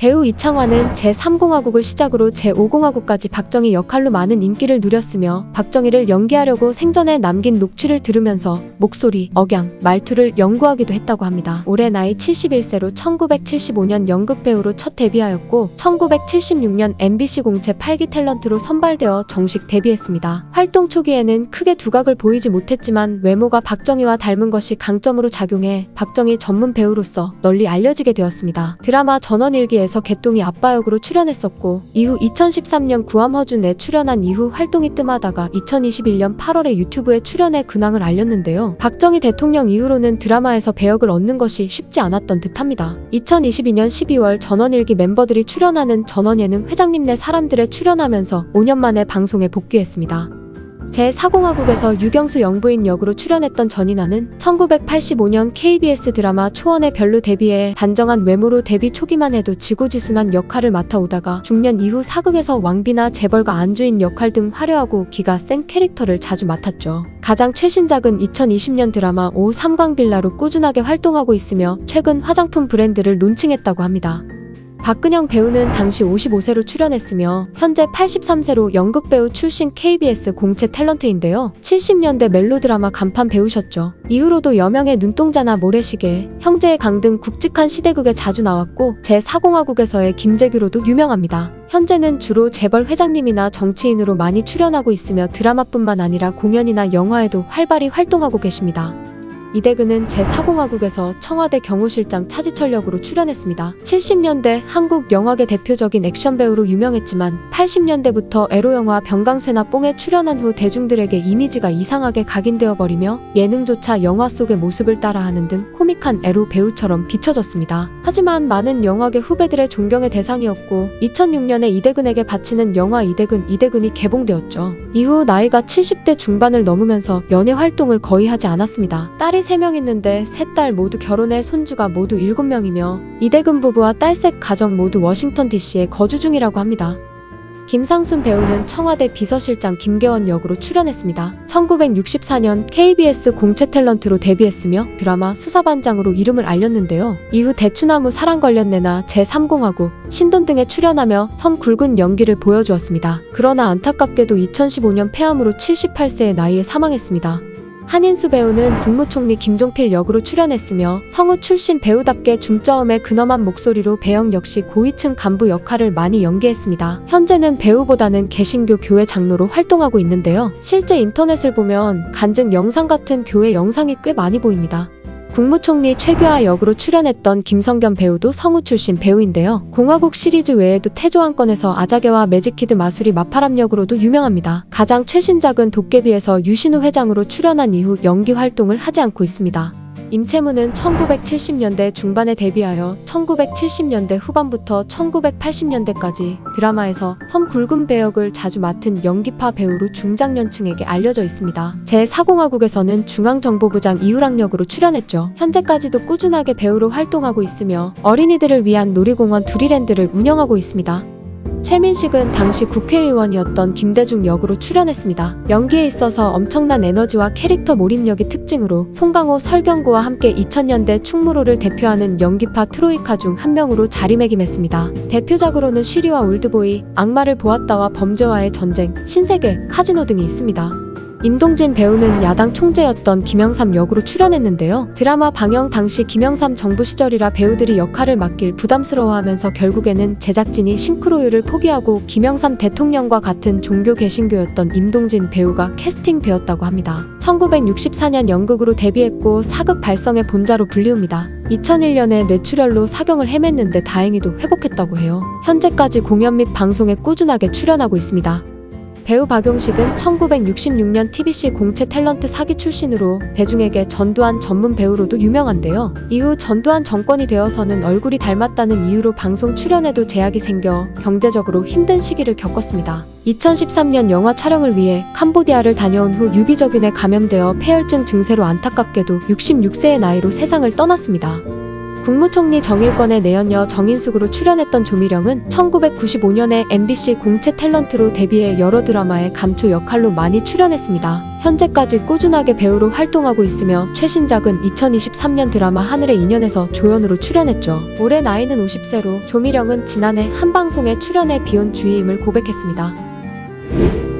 배우 이창화는 제3공화국을 시작으로 제5공화국까지 박정희 역할로 많은 인기를 누렸으며 박정희를 연기하려고 생전에 남긴 녹취를 들으면서 목소리, 억양, 말투를 연구하기도 했다고 합니다. 올해 나이 71세로 1975년 연극 배우로 첫 데뷔하였고 1976년 MBC 공채 8기 탤런트로 선발되어 정식 데뷔했습니다. 활동 초기에는 크게 두각을 보이지 못했지만 외모가 박정희와 닮은 것이 강점으로 작용해 박정희 전문 배우로서 널리 알려지게 되었습니다. 드라마 전원일기에서 개똥이 아빠 역으로 출연했었고 이후 2013년 구암허준에 출연한 이후 활동이 뜸하다가 2021년 8월에 유튜브에 출연해 근황을 알렸는데요. 박정희 대통령 이후로는 드라마에서 배역을 얻는 것이 쉽지 않았던 듯합니다. 2022년 12월 전원일기 멤버들이 출연하는 전원예능 회장님네 사람들에 출연하면서 5년 만에 방송에 복귀했습니다. 제4공화국에서 유경수 영부인 역으로 출연했던 전인아는 1985년 KBS 드라마 초원의 별로 데뷔해 단정한 외모로 데뷔 초기만 해도 지고지순한 역할을 맡아오다가 중년 이후 사극에서 왕비나 재벌가 안주인 역할 등 화려하고 기가 센 캐릭터를 자주 맡았죠. 가장 최신작은 2020년 드라마 오 삼광빌라로 꾸준하게 활동하고 있으며 최근 화장품 브랜드를 론칭했다고 합니다. 박근영 배우는 당시 55세로 출연했으며 현재 83세로 연극배우 출신 KBS 공채 탤런트인데요. 70년대 멜로드라마 간판 배우셨죠. 이후로도 여명의 눈동자나 모래시계, 형제의 강 등 굵직한 시대극에 자주 나왔고 제4공화국에서의 김재규로도 유명합니다. 현재는 주로 재벌 회장님이나 정치인으로 많이 출연하고 있으며 드라마뿐만 아니라 공연이나 영화에도 활발히 활동하고 계십니다. 이대근은 제4공화국에서 청와대 경호실장 차지철 역으로 출연했습니다. 70년대 한국 영화계 대표적인 액션 배우로 유명했지만 80년대부터 에로영화 병강쇠나 뽕에 출연한 후 대중들에게 이미지가 이상하게 각인되어 버리며 예능조차 영화 속의 모습을 따라하는 등 코믹한 에로 배우처럼 비춰졌습니다. 하지만 많은 영화계 후배들의 존경의 대상이었고 2006년에 이대근에게 바치는 영화 이대근이 개봉되었죠. 이후 나이가 70대 중반을 넘으면서 연예 활동을 거의 하지 않았습니다. 딸이 3명 있는데 3딸 모두 결혼해 손주가 모두 7명이며 이대근 부부와 딸3 가정 모두 워싱턴 DC에 거주 중이라고 합니다. 김상순 배우는 청와대 비서실장 김계원 역으로 출연했습니다. 1964년 KBS 공채 탤런트로 데뷔했으며 드라마 수사반장으로 이름을 알렸는데요. 이후 대추나무 사랑 걸렸네나 제3공화국, 신돈 등에 출연하며 선 굵은 연기를 보여주었습니다. 그러나 안타깝게도 2015년 폐암으로 78세의 나이에 사망했습니다. 한인수 배우는 국무총리 김종필 역으로 출연했으며 성우 출신 배우답게 중저음의 근엄한 목소리로 배역 역시 고위층 간부 역할을 많이 연기했습니다. 현재는 배우보다는 개신교 교회 장로로 활동하고 있는데요. 실제 인터넷을 보면 간증 영상 같은 교회 영상이 꽤 많이 보입니다. 국무총리 최규하 역으로 출연했던 김성겸 배우도 성우 출신 배우인데요. 공화국 시리즈 외에도 태조 안건에서 아자개와 매직키드 마수리 마파람 역으로도 유명합니다. 가장 최신작은 도깨비에서 유신우 회장으로 출연한 이후 연기 활동을 하지 않고 있습니다. 임채무는 1970년대 중반에 데뷔하여 1970년대 후반부터 1980년대까지 드라마에서 선 굵은 배역을 자주 맡은 연기파 배우로 중장년층에게 알려져 있습니다. 제4공화국에서는 중앙정보부장 이후락 역으로 출연했죠. 현재까지도 꾸준하게 배우로 활동하고 있으며 어린이들을 위한 놀이공원 두리랜드를 운영하고 있습니다. 최민식은 당시 국회의원이었던 김대중 역으로 출연했습니다. 연기에 있어서 엄청난 에너지와 캐릭터 몰입력이 특징으로 송강호, 설경구와 함께 2000년대 충무로를 대표하는 연기파 트로이카 중 한 명으로 자리매김했습니다. 대표작으로는 쉬리와 올드보이, 악마를 보았다와 범죄와의 전쟁, 신세계, 카지노 등이 있습니다. 임동진 배우는 야당 총재였던 김영삼 역으로 출연했는데요. 드라마 방영 당시 김영삼 정부 시절이라 배우들이 역할을 맡길 부담스러워하면서 결국에는 제작진이 싱크로율을 포기하고 김영삼 대통령과 같은 종교 개신교였던 임동진 배우가 캐스팅되었다고 합니다. 1964년 연극으로 데뷔했고 사극 발성의 본자로 불리웁니다. 2001년에 뇌출혈로 사경을 헤맸는데 다행히도 회복했다고 해요. 현재까지 공연 및 방송에 꾸준하게 출연하고 있습니다. 배우 박용식은 1966년 TBC 공채 탤런트 4기 출신으로 대중에게 전두환 전문 배우로도 유명한데요. 이후 전두환 정권이 되어서는 얼굴이 닮았다는 이유로 방송 출연에도 제약이 생겨 경제적으로 힘든 시기를 겪었습니다. 2013년 영화 촬영을 위해 캄보디아를 다녀온 후 유기적균에 감염되어 폐혈증 증세로 안타깝게도 66세의 나이로 세상을 떠났습니다. 국무총리 정일권의 내연녀 정인숙으로 출연했던 조미령은 1995년에 MBC 공채 탤런트로 데뷔해 여러 드라마에 감초 역할로 많이 출연했습니다. 현재까지 꾸준하게 배우로 활동하고 있으며 최신작은 2023년 드라마 하늘의 인연에서 조연으로 출연했죠. 올해 나이는 50세로 조미령은 지난해 한 방송에 출연해 비혼 주의임을 고백했습니다.